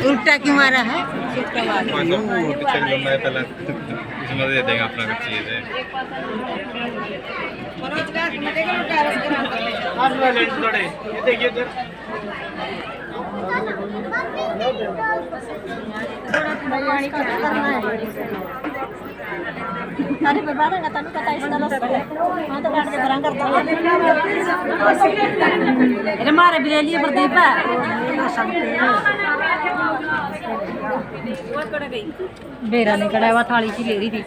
उल्टा क्यों मारा है? इसमें दे देंगे अपना कुछ चीज़ है। अरे बर्बाद है तनु कता इसका बस हां तो काट के बरां करता अरे मारे बिरेली प्रदीप बेरा नहीं कड़ा हुआ थाली सी ले रही थी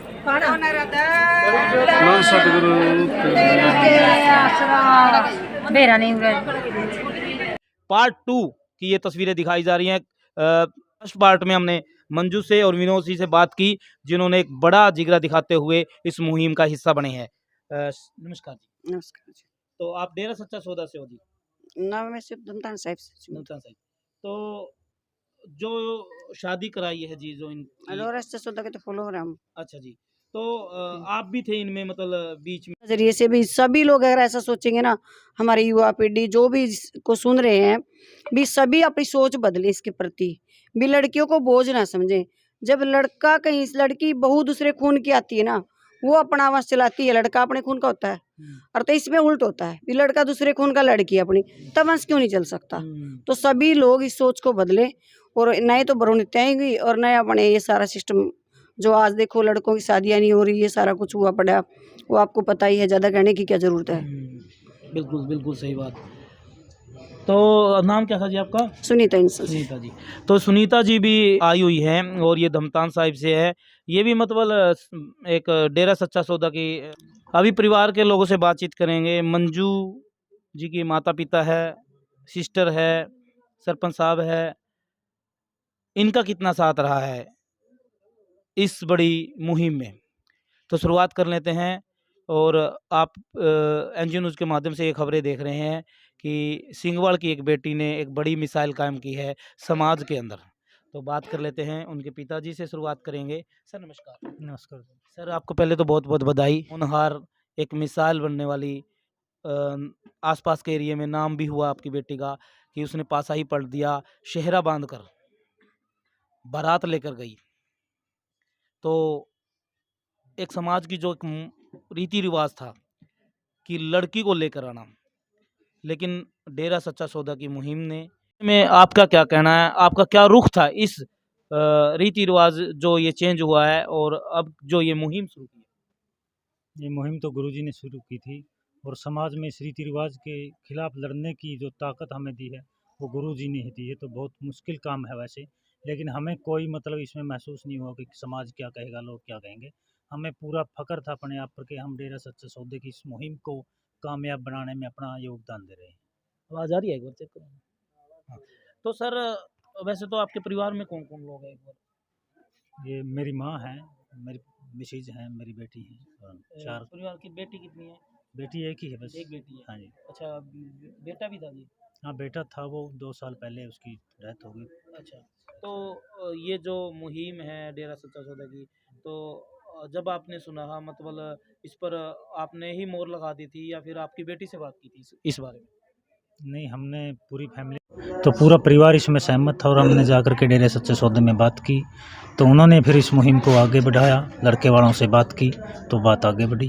बेरा नहीं पार्ट 2 की ये तस्वीरें दिखाई जा रही हैं। फर्स्ट पार्ट में हमने मंजू से और विनोद जी से बात की, जिन्होंने एक बड़ा जिगरा दिखाते हुए इस मुहिम का हिस्सा बने हैं। नमस्कार जी। नमस्कार जी। तो आप डेरा सच्चा सौदा से हो जी? ना मैं सिर्फ धमतान साहिब से। धमतान साहिब। तो जो शादी कराई है जी, जो अलोरा से सौदा के तो फॉलो हो रहे हम। अच्छा जी। तो आप भी थे इनमें, मतलब बीच में? नजरिए से भी सभी लोग अगर ऐसा सोचेंगे ना, हमारी युवा पीढ़ी जो भी को सुन रहे हैं भी, सभी अपनी सोच बदले इसके प्रति भी, लड़कियों को बोझ ना समझे। जब लड़का कहीं लड़की बहू दूसरे खून की आती है ना, वो अपना वंश चलाती है, लड़का अपने खून का होता है। और तो इसमें उल्ट होता है भी, लड़का दूसरे खून का लड़की अपनी, तब वंश क्यों नहीं चल सकता। तो सभी लोग इस सोच को बदले और नए तो भ्रूण आएंगी और नया बने ये सारा सिस्टम। जो आज देखो लड़कों की शादियां नहीं हो रही, ये सारा कुछ हुआ पड़ा, वो आपको पता ही है, ज़्यादा कहने की क्या ज़रूरत है। बिल्कुल बिल्कुल सही बात। तो नाम क्या था जी आपका? सुनीता इंसान। सुनीता जी। तो सुनीता जी भी आई हुई हैं और ये धमतान साहिब से है। ये भी मतलब एक डेरा सच्चा सौदा की। अभी परिवार के लोगों से बातचीत करेंगे। मंजू जी की माता पिता है, सिस्टर है, सरपंच साहब है, इनका कितना साथ रहा है इस बड़ी मुहिम में, तो शुरुआत कर लेते हैं। और आप एनजीओ न्यूज़ के माध्यम से ये खबरें देख रहे हैं कि सिंगवाड़ की एक बेटी ने एक बड़ी मिसाइल कायम की है समाज के अंदर। तो बात कर लेते हैं, उनके पिताजी से शुरुआत करेंगे। सर नमस्कार। नमस्कार सर, आपको पहले तो बहुत बहुत बधाई। होनहार एक मिसाइल बनने वाली, आसपास के एरिया में नाम भी हुआ आपकी बेटी का कि उसने पासा ही पलट दिया, शहरा बांध कर बारात लेकर गई। तो एक समाज की जो एक रीति रिवाज था कि लड़की को लेकर आना, लेकिन डेरा सच्चा सौदा की मुहिम ने में आपका क्या कहना है, आपका क्या रुख था इस रीति रिवाज जो ये चेंज हुआ है और अब जो ये मुहिम शुरू की है? ये मुहिम तो गुरुजी ने शुरू की थी और समाज में इस रीति रिवाज के खिलाफ लड़ने की जो ताकत हमें दी है वो गुरुजी ने ही दी है। तो बहुत मुश्किल काम है वैसे, लेकिन हमें कोई मतलब इसमें महसूस नहीं हुआ कि समाज क्या कहेगा, लोग क्या कहेंगे। हमें पूरा फख्र था अपने आप पर कि हम डेरा सच्चे सौदे की इस मुहिम को कामयाब बनाने में अपना योगदान दे रहे हैं। आवाज़ आ रही है? एक बार चेक करो। हाँ। तो सर, वैसे तो आपके परिवार में कौन कौन लोग हैं? एक बार। ये मेरी माँ है, मेरी मिसेज हैं, मेरी बेटी है और 4 परिवार की बेटी कितनी है? बेटी एक ही है बस। एक बेटी है। हाँ जी। अच्छा, बेटा भी था जी? हाँ बेटा था, वो 2 साल पहले उसकी डेथ हो गई। अच्छा। तो ये जो मुहिम है डेरा सच्चा सौदा की, तो जब आपने सुना, हाँ, मतलब इस पर आपने ही मोहर लगा दी थी या फिर आपकी बेटी से बात की थी इस बारे में? नहीं, हमने पूरी फैमिली तो पूरा परिवार इसमें सहमत था और हमने जाकर के डेरे सच्चे सौदे में बात की, तो उन्होंने फिर इस मुहिम को आगे बढ़ाया। लड़के वालों से बात की तो बात आगे बढ़ी।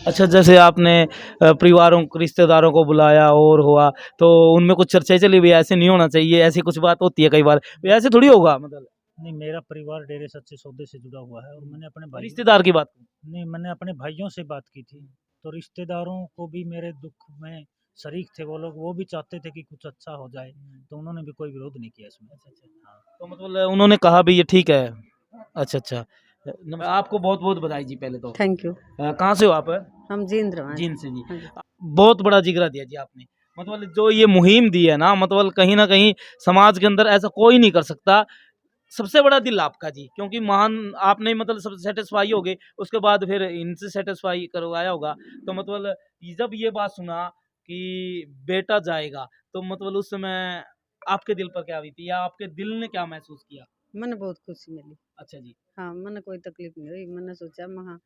अच्छा, जैसे आपने परिवारों रिश्तेदारों को बुलाया और हुआ, तो उनमें कुछ चर्चाएं चली भी ऐसे नहीं होना चाहिए, ऐसी कुछ बात होती है कई बार, ऐसे थोड़ी होगा मतलब? नहीं, मेरा परिवार डेरे सच्चे सौदे से जुड़ा हुआ है और मैंने अपने भाई रिश्तेदार की बात? नहीं, मैंने अपने भाइयों से बात की थी, तो रिश्तेदारों को भी मेरे दुख में शरीक थे वो लोग, वो भी चाहते थे कि कुछ अच्छा हो जाए, तो उन्होंने भी कोई विरोध नहीं किया इसमें। हाँ। तो मतलब उन्होंने कहा भी ये ठीक है। अच्छा अच्छा। आपको बहुत बहुत बधाई जी पहले तो। Thank you. कहाँ से हो आप? हम जींद जींद से जी। बहुत बड़ा जिगरा दिया जी आपने। मतलब जो ये मुहिम दी है ना, मतलब कहीं ना कहीं समाज के अंदर ऐसा कोई नहीं कर सकता। सबसे बड़ा दिल आपका जी, क्योंकि महान आपने मतलब सब सेटिस्फाई हो गए, उसके बाद फिर इनसे सेटिस्फाई करवाया होगा। तो मतलब जब ये बात सुना कि बेटा जाएगा, तो मतलब उस समय आपके दिल पर क्या हुई थी, या आपके दिल ने क्या महसूस किया? मन बहुत खुशी मिली। अच्छा जी। हाँ, मन कोई तकलीफ नहीं हुई। मैंने सोचा महा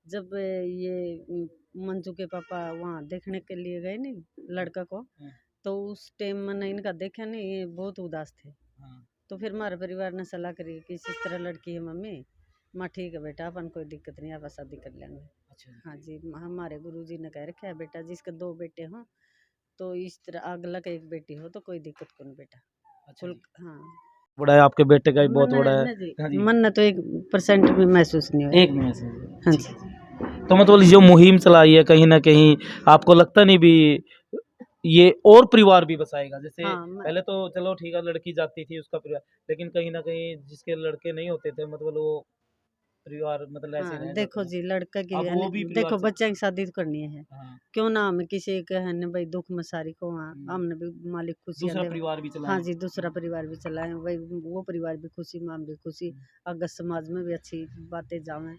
जब ये मंजू के पापा वहाँ देखने के लिए गए नहीं लड़का को, हाँ। तो उस टाइम मैंने इनका देखा नहीं, ये बहुत उदास थे। हाँ। तो फिर हमारे परिवार ने सलाह करी कि इस तरह लड़की है मम्मी, माँ ठीक है बेटा, अपन कोई दिक्कत नहीं है, आप शादी कर लेंगे। हाँ जी, हमारे गुरुजी ने कह रखा है बेटा जिसके 2 बेटे हों तो इस तरह अगला का एक बेटी हो तो कोई दिक्कत को नहीं बेटा। कुल हाँ बड़ा है आपके बेटे का भी बहुत बड़ा है। हाँ जी। मन ने तो 1% भी महसूस नहीं हुआ। एक में से। हाँ जी। तो मतलब जो मुहिम चलाई है कहीं ना कहीं आपको लगता नहीं भी ये और परिवार भी बसाएगा? जैसे हाँ, पहले तो चलो ठीक है लड़की जाती थी उसका परिवार, लेकिन कहीं ना कहीं जिसके लड़के नहीं होते थे मतलब वो परिवार मतलब ऐसे हाँ, रह देखो जाते थे। जी लड़का की अब है वो ना, भी परिवार देखो से- बच्चा की शादी तो करनी है, हाँ, क्यों ना हमें किसी के है ना भाई दुख में सारी को हमने भी मालिक खुशियाँ दूसरा दे। परिवार भी चलाएं। हाँ जी, दूसरा परिवार भी चलाएं, भाई वो परिवार भी खुशी, माँ भी खुशी, अगर समाज में भी अच्छी बातें जावें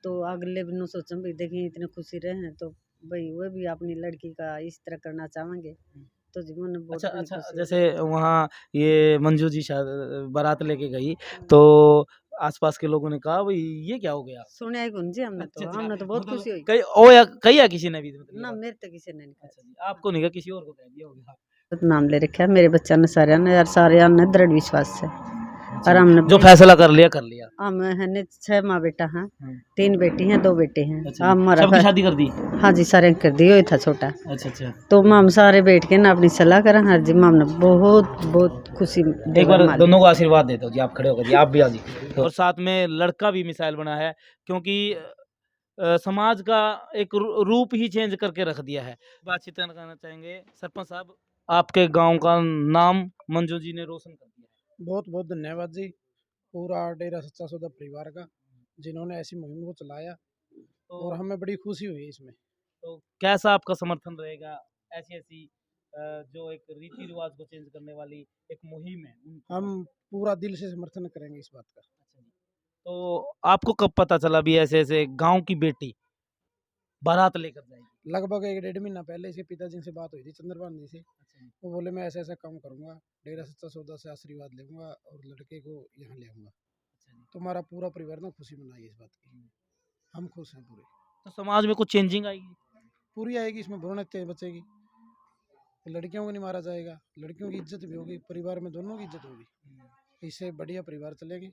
तो अगले भी न सोचें भाई देखिए इतने खुशी रहे हैं तो भाई वो भी अपनी लड़की का इस तरह करना चाहेंगे तो जीवन में बहुत अच्छा बड़ी अच्छा, खुशी जैसे वहाँ ये मंजू जी बारात लेके गई तो आसपास के लोगों ने कहा भाई ये क्या हो गया? सुने ही कौन जी हमने अच्छा, तो अच्छा, हमने तो बहुत मतलब खुशी हुई। कई ओ या कई या किसी ने भी मतलब ये ना बात? मेरे तो किसी ने नहीं अच्छा जी, आपको नहीं कहा, किसी और को कह दिया होगा। कहा, नाम ले रखा है मेरे बच्चा ने सारे ने यार, सारे ने दृढ़ विश्वास से और हमने जो फैसला कर लिया कर लिया। हम है ने 6 माँ बेटा हैं, हाँ। 3 बेटी हैं 2 बेटे हैं। अच्छा, हमारा सबकी शादी कर दी? हाँ जी सारे कर दिए था छोटा। अच्छा अच्छा, तो हम सारे बैठ के ना अपनी सलाह करें हर जी माम ने बहुत बहुत खुशी एक बार दोनों को आशीर्वाद देता हूँ जी, आप खड़े होकर जी, आप भी आ जी। और साथ में लड़का भी मिसाइल बना है क्योंकि समाज का एक रूप ही चेंज करके रख दिया है। बातचीत करना चाहेंगे सरपंच साहब, आपके गांव का नाम मंजू जी ने रोशन कर दिया है। बहुत बहुत धन्यवाद जी पूरा डेरा सच्चा सौदा परिवार का, जिन्होंने ऐसी मुहिम को चलाया तो और हमें बड़ी खुशी हुई इसमें। तो कैसा आपका समर्थन रहेगा ऐसी ऐसी जो एक रीति रिवाज को चेंज करने वाली एक मुहिम है उनको? हम पूरा दिल से समर्थन करेंगे इस बात का। अच्छा जी। तो आपको कब पता चला भी ऐसे ऐसे गांव की बेटी बारात लेकर जाएगी? लगभग 1-1.5 महीना पहले इसके पिताजी से बात हुई थी चंद्रभान जी से। अच्छा जी। वो बोले मैं ऐसा ऐसा काम करूंगा, डेरा सच्चा सौदा से आशीर्वाद लूंगा और लड़के को यहाँ ले आऊंगा। अच्छा जी। तो हमारा पूरा परिवार ना खुशी मनाई इस बात की, हम खुश हैं पूरे। तो समाज में कुछ चेंजिंग आएगी? पूरी आएगी, इसमें भ्रूणहत्या बचेगी, लड़कियों को नहीं मारा जाएगा, लड़कियों की इज्जत भी होगी, परिवार में दोनों की इज्जत होगी, इससे बढ़िया परिवार चलेंगे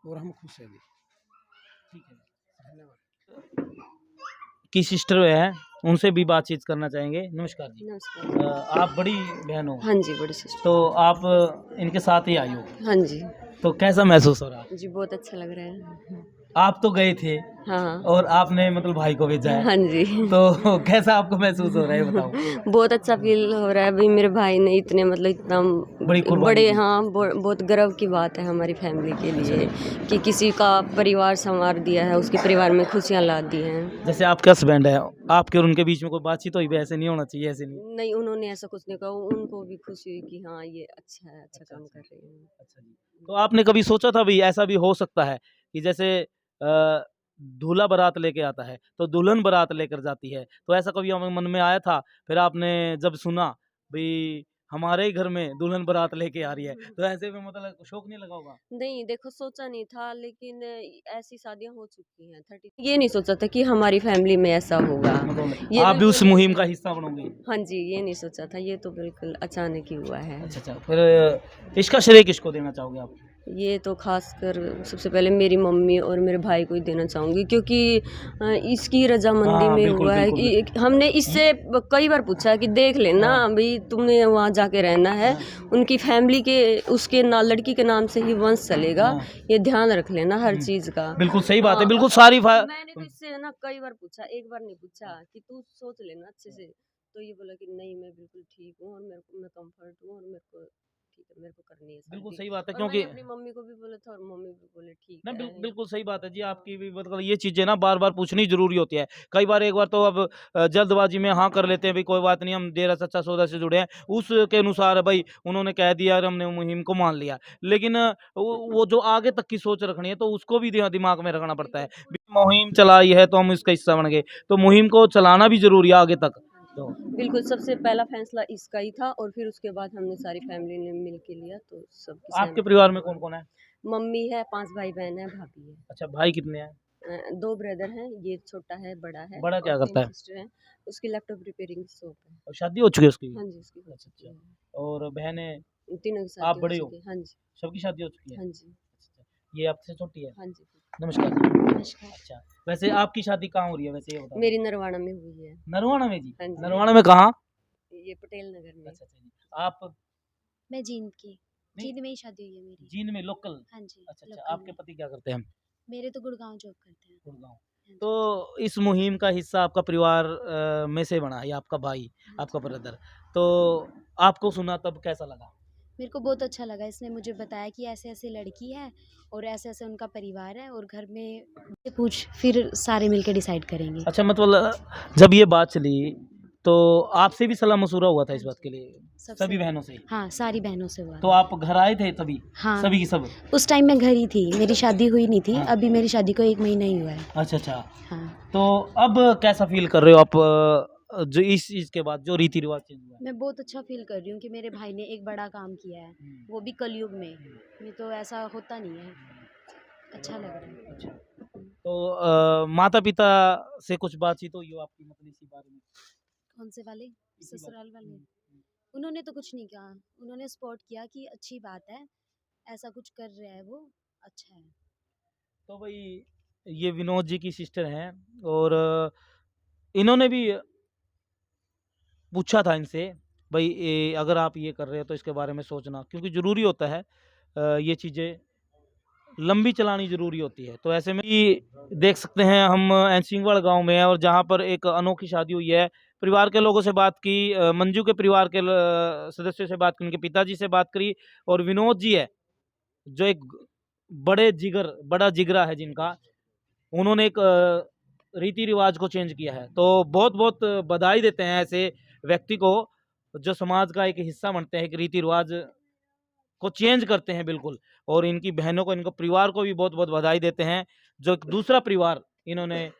और हम खुश हैं। ठीक है, धन्यवाद। की सिस्टर है उनसे भी बातचीत करना चाहेंगे। नमस्कार जी। नमस्कार। आप बड़ी बहन हो? हाँ जी, बड़ी सिस्टर। तो आप इनके साथ ही आई हो, हाँ जी। तो कैसा महसूस हो रहा है? जी, बहुत अच्छा लग रहा है। आप तो गए थे हाँ। और आपने मतलब भाई को भेजा है, हाँ जी। तो कैसा आपको महसूस हो रहा है बताओ? बहुत अच्छा फील हो रहा है भाई, मेरे भाई ने इतने मतलब इतना बड़ी कुर्बानी बड़े, दी। हाँ बहुत गर्व की बात है हमारी फैमिली के लिए कि किसी का परिवार संवार दिया है, उसके परिवार में खुशियाँ ला दी हैं। जैसे आपके हस्बैंड है, आपके और उनके बीच में कोई बातचीत हुई भी? ऐसे नहीं होना चाहिए, ऐसे नहीं। नहीं, उन्होंने ऐसा कुछ नहीं कहा, उनको भी खुशी हुई कि हाँ ये अच्छा है, अच्छा काम कर रहे हैं। अच्छा जी। तो आपने कभी सोचा था भी ऐसा भी हो सकता है कि जैसे दूल्हा बारात लेके आता है तो दुल्हन बारात लेकर जाती है, तो ऐसा कभी आपके मन में आया था? फिर आपने जब सुना भाई हमारे ही घर में दुल्हन बारात लेके आ रही है, तो ऐसे में मतलब शौक नहीं लगा होगा? नहीं, देखो सोचा नहीं था, लेकिन ऐसी शादियां हो चुकी हैं 30, ये नहीं सोचा था कि हमारी फैमिली में ऐसा होगा। मतलब ये आप भी उस बिल्कुल- मुहिम का हिस्सा बनोगे? हाँ जी, ये नहीं सोचा था, ये तो बिल्कुल अचानक ही हुआ है। अच्छा अच्छा, फिर इसका श्रेय किसको देना चाहोगे आप? ये तो खासकर सबसे पहले मेरी मम्मी और मेरे भाई को ही देना चाहूँगी, क्योंकि इसकी रजामंदी हाँ, में बिल्कुल, हुआ है बिल्कुल, कि हमने इससे कई बार पूछा कि देख लेना भाई तुमने वहाँ जाके रहना है, उनकी फैमिली के उसके ना लड़की के नाम से ही वंश चलेगा, ये ध्यान रख लेना हर चीज़ का। बिल्कुल सही बात है, हाँ, बिल्कुल सारी मैंने तो इससे ना कई बार पूछा, एक बार नहीं पूछा कि तू सोच लेना अच्छे से, तो ये बोला कि नहीं मैं बिल्कुल ठीक हूँ और मेरे को मैं कंफर्ट हूँ और मेरे को ठीक है, मेरे को करनी है बिल्कुल शादी। सही बात है, और क्योंकि मैंने अपनी मम्मी को भी बोला था और मम्मी भी बोले ठीक ना है। बिल्कुल सही बात है जी आपकी भी, मतलब ये चीज़ें ना बार बार पूछनी जरूरी होती है। कई बार एक बार तो अब जल्दबाजी में हाँ कर लेते हैं, भाई कोई बात नहीं हम डेरा सच्चा सौदा से जुड़े हैं, उसके अनुसार भाई उन्होंने कह दिया और हमने मुहिम को मान लिया, लेकिन वो जो आगे तक की सोच रखनी है तो उसको भी दिमाग में रखना पड़ता है। मुहिम चलाई है तो हम इसका हिस्सा बन गए, तो मुहिम को चलाना भी जरूरी है आगे तक। तो बिल्कुल सबसे पहला फैसला इसका ही था और फिर उसके बाद हमने सारी फैमिली ने मिल के लिया, तो सबकी आपके परिवार में कौन कौन है? मम्मी है, 5 भाई बहन है, भाभी है। अच्छा, भाई कितने हैं? 2 ब्रदर हैं, ये छोटा है, बड़ा है। बड़ा क्या और करता 3 है? सिस्टर हैं, उसकी लैपटॉप रिपेयरिंग शॉप है। और शादी हो चुकी है उसकी? हाँ जी, उसकी हो अच्छा चुकी अच्छा, है। और बहनें? तीनों की आप शादी बड़े हो हो? चुकी है। हाँ जी, सबकी शादी हो चुकी है? हाँ जी, ये आपसे छोटी है? हाँ जी। नमस्कार जी। नमस्कार। अच्छा, वैसे आपकी शादी कहाँ हो रही है वैसे ये बताओ? मेरी नरवाना में हुई है। नरवाना में जी? हाँ जी। नरवाना में कहाँ? ये पटेल नगर में। अच्छा जी। आप मैं जींद की, नहीं। जींद में ही शादी हुई है मेरी। जींद में लोकल? हाँ जी, अच्छा, लोकल आपके में। पति क्या करते हैं? मेरे तो गुड़गांव जॉब करते हैं। गुड़गांव। हाँ जी। तो इस मुहिम का हिस्सा आपका परिवार में से बना, या आपका भाई, आपका ब्रदर। तो आपको सुना तब कैसा लगा? मेरे को बहुत अच्छा लगा, इसने मुझे बताया कि ऐसे ऐसे लड़की है और ऐसे ऐसे उनका परिवार है, और घर में पूछ फिर सारे मिलके डिसाइड करेंगे। अच्छा, मतलब जब ये बात चली तो आपसे भी सलाह मशूरा हुआ था इस बात के लिए? सबसे- सभी बहनों से? हाँ, सारी बहनों से हुआ। तो आप घर आए थे तभी? हाँ। सभी की सब? उस टाइम मैं घर ही थी, मेरी शादी हुई नहीं थी। हाँ। अभी मेरी शादी को 1 महीना ही हुआ है। अच्छा अच्छा। हाँ, तो अब कैसा फील कर रहे हो आप, जो इस चीज़ के बाद जो रीति रिवाज चेंज हुआ है? मैं बहुत अच्छा फील कर रही हूँ कि मेरे भाई ने एक बड़ा काम किया है, वो भी कलयुग में। नहीं तो ऐसा होता नहीं है। अच्छा लग रहा है। अच्छा। तो माता पिता से कुछ बातचीत हुई हो आपकी, मतलब इसी बारे में? कौन से वाले? इसी बात- ससुराल वाले? उन्होंने तो कुछ नहीं कहा। उन्होंने सपोर्ट किया कि अच्छी बात है, ऐसा कुछ कर रहा है वो, अच्छा है। तो भाई ये विनोद जी की सिस्टर हैं, और इन्होंने भी पूछा था इनसे, भाई अगर आप ये कर रहे हो तो इसके बारे में सोचना, क्योंकि ज़रूरी होता है ये चीज़ें लंबी चलानी ज़रूरी होती है। तो ऐसे में ही देख सकते हैं हम सिंहवाड़ गांव में हैं, और जहां पर एक अनोखी शादी हुई है। परिवार के लोगों से बात की, मंजू के परिवार के सदस्यों से बात की, उनके पिताजी से बात करी, और विनोद जी है जो एक बड़ा जिगरा है जिनका, उन्होंने एक रीति रिवाज को चेंज किया है। तो बहुत बहुत बधाई देते हैं ऐसे व्यक्ति को जो समाज का एक हिस्सा बनते हैं, एक रीति रिवाज को चेंज करते हैं बिल्कुल। और इनकी बहनों को, इनको परिवार को भी बहुत बहुत बधाई देते हैं, जो एक दूसरा परिवार इन्होंने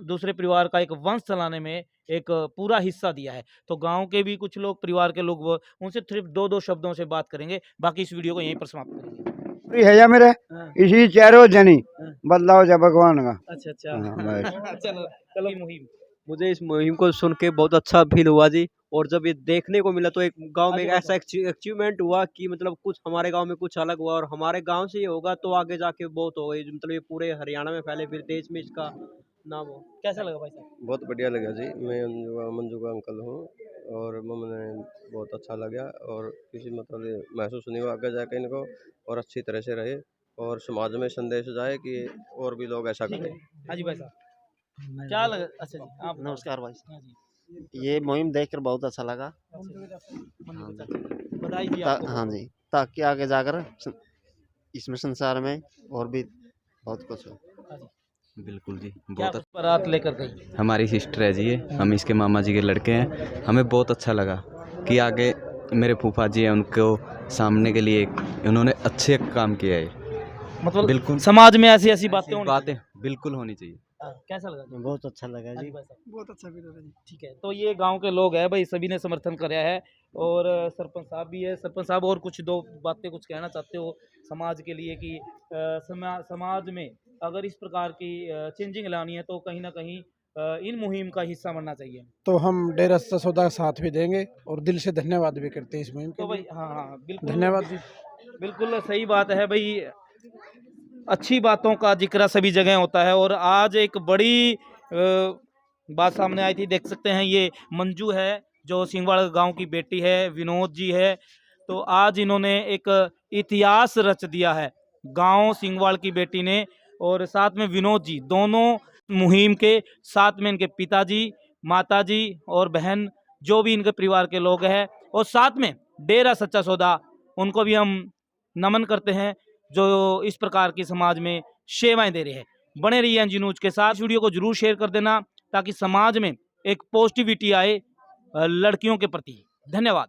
दूसरे परिवार का एक वंश चलाने में एक पूरा हिस्सा दिया है। तो गांव के भी कुछ लोग, परिवार के लोग, वो उनसे सिर्फ दो दो शब्दों से बात करेंगे। बाकी इस वीडियो को यहीं पर समाप्त करेंगे। है या मेरे हाँ। इसी चारों जनी हाँ। बदलाव जा भगवान का। अच्छा अच्छा। हाँ, बस। चलो चलो मुहिम। मुझे इस मुहिम को सुन के बहुत अच्छा फील हुआ जी। और जब ये देखने को मिला तो एक गांव में एक ऐसा अचीवमेंट हुआ कि मतलब कुछ हमारे गांव में कुछ अलग हुआ, और हमारे गांव से ये होगा तो आगे जाके बहुत होगा। मतलब ये पूरे हरियाणा में फैले, फिर देश में इसका नाम हो। कैसा लगा भाई साहब? बहुत बढ़िया लगा जी। मैं मंजू का अंकल हूँ, और मैंने बहुत अच्छा लगा, और किसी मतलब ये महसूस नहीं हुआ आगे जाके इनको, और अच्छी तरह से रहे और समाज में संदेश जाए कि और भी लोग ऐसा करें। हाँ जी भाई साहब, क्या लगा? अच्छा जी, आप नमस्कार भाई। हाँ जी। ये मुहिम देखकर बहुत अच्छा लगा। बधाई जी आपको। हाँ जी, ताकि आगे जाकर इसमें संसार में और भी बहुत कुछ हो। बिल्कुल जी, क्या बहुत बारात लेकर गई? हमारी सिस्टर है जी ये, हम इसके मामा जी के लड़के हैं। हमें बहुत अच्छा लगा कि आगे मेरे फूफा जी हैं, उनको सामने के लिए उन्होंने अच्छे काम किया है। मतलब बिल्कुल समाज में ऐसी ऐसी बातें होनी बातें बिल्कुल होनी चाहिए। चाहिए। कैसा लगा जी? बहुत अच्छा लगा हाँ जी जी। भाई साहब। बहुत अच्छा फील हो रहा है। ठीक है, तो ये गांव के लोग हैं भाई, सभी ने समर्थन कराया है, और सरपंच साहब भी है। सरपंच साहब, और कुछ दो बातें कुछ कहना चाहते हो समाज के लिए कि समाज में अगर इस प्रकार की चेंजिंग लानी है तो कहीं ना कहीं इन मुहिम का हिस्सा बनना चाहिए? तो हम डेरा सचौदा का साथ भी देंगे, और दिल से धन्यवाद भी करते हैं इस मुहिम तो के भाई लिए। हाँ हाँ बिल्कुल धन्यवाद जी। बिल्कुल सही बात है भाई। अच्छी बातों का जिक्र सभी जगह होता है, और आज एक बड़ी बात सामने आई थी। देख सकते हैं ये मंजू है जो सिंहवाड़ गांव की बेटी है, विनोद जी है। तो आज इन्होंने एक इतिहास रच दिया है गांव सिंहवाड़ की बेटी ने, और साथ में विनोद जी, दोनों मुहिम के साथ में इनके पिताजी, माताजी और बहन, जो भी इनके परिवार के लोग हैं, और साथ में डेरा सच्चा सौदा, उनको भी हम नमन करते हैं जो इस प्रकार की समाज में सेवाएं दे रहे हैं। बने रहिए एनजी न्यूज के साथ। वीडियो को जरूर शेयर कर देना ताकि समाज में एक पॉजिटिविटी आए लड़कियों के प्रति। धन्यवाद।